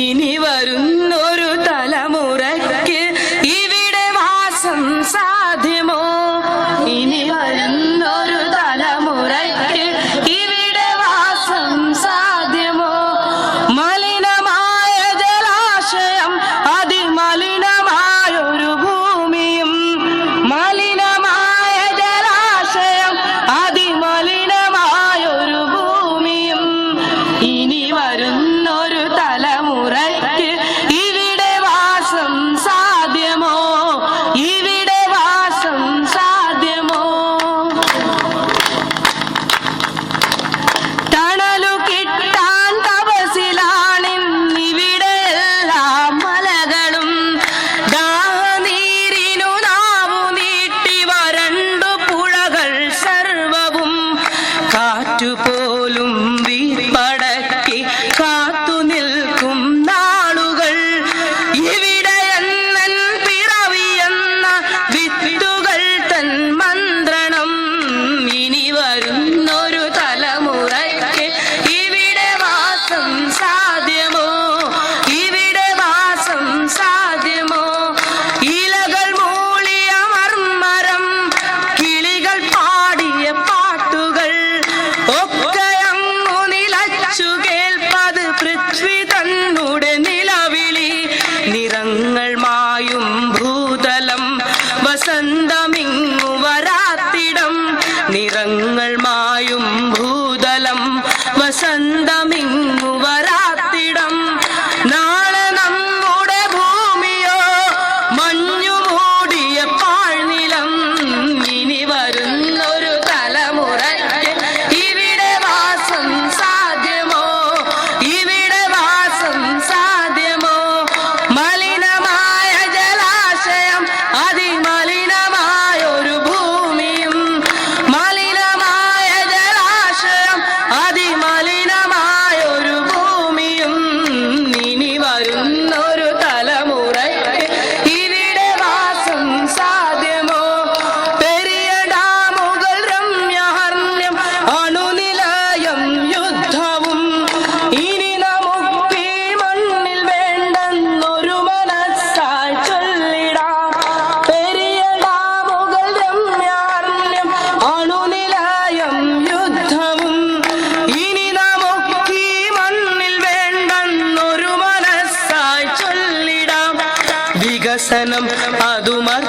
ഇനി വരുന്നൊരു തലമുറയ്ക്ക് ഇവിടെ വാസം സാധ്യമോ? ഇനി വരുന്നൊരു തലമുറയ്ക്ക് ഇവിടെ വാസം സാധ്യമോ? മലിനമായ ജലാശയം, അതിമലിനമായൊരു ഭൂമിയും, മലിനമായ ജലാശയം, അതിമലിനമായൊരു ഭൂമിയും. ഇനി വരുന്നൊരു തലമുറയ്ക്ക് ഇവിടെ വാസം സാധ്യമോ? ഇവിടെ വാസം സാധ്യമോ? തണലു കിട്ടാൻ തപസിലാണിന്നിവിടെ എല്ലാ മലകളും. ദാഹനീരിനു നാവു നീട്ടി വരണ്ടു പുഴകൾ സർവവും. കാറ്റുപോലും വീർപ്പടക്കി കാത്തു നിൽക്കും നാളുകൾ. ഇവിടെ എന്നൻ പിറവിയെന്ന വിത്തുകൾ തൻ മന്ത്രണം. ഇനി വരുന്നൊരു തലമുറയ്ക്ക് ഇവിടെ വാസം സാധ്യമോ? ഇവിടെ വാസം സാധ്യമോ? ഇലകൾ മൂളിയ മർമ്മരം, കിളികൾ പാടിയ പാട്ടുകൾ ഒക്കെ അങ്ങു നിലച്ചു കേൾപ്പത് പൃഥ്വി തന്നുടെ നിലവിളി. നിറങ്ങൾ മായും ഭൂതലം, വസന്തമിങ്ങു വരാത്തിടം. നിറങ്ങൾ മായും ഭൂതലം, വസന്തമിങ്ങു വരാത്തിടം. നാളെ നമ്മുടെ ഭൂമിയോ മഞ്ഞു മൂടിയ പാഴ്നിലം. ഇനി വരുന്നൊരു തലമുറയ്ക്ക് ഇവിടെ വാസം സാധ്യമോ? ഇവിടെ വാസം സാധ്യമോ? മലിനമായ ജലാശയം, അതിമലിനമായൊരു ഭൂമിയും, മലിനമായ ജലാശയം, അതിമലിനമായൊരു ഭൂമിയും. ഇനി വരുന്നൊരു തലമുറയ്ക്ക് ഇവിടെ വാസം സാധ്യമോ? പെരിയ ഡാമുകൾ രമ്യഹർമ്മ്യം, അണുനിലയം യുദ്ധവും. ഇനി നമുക്കീ മണ്ണിൽ വേണ്ടെന്നൊരു മനസ്സായി ചൊല്ലിടാം. പെരിയ ഡാമുകൾ രമ്യഹർമ്മ്യം, അണുനിലയം യുദ്ധവും. ഇനി നമുക്കീ മണ്ണിൽ വേണ്ടെന്നൊരു മനസ്സായി ചൊല്ലിടാം. വികസനം അതുമർ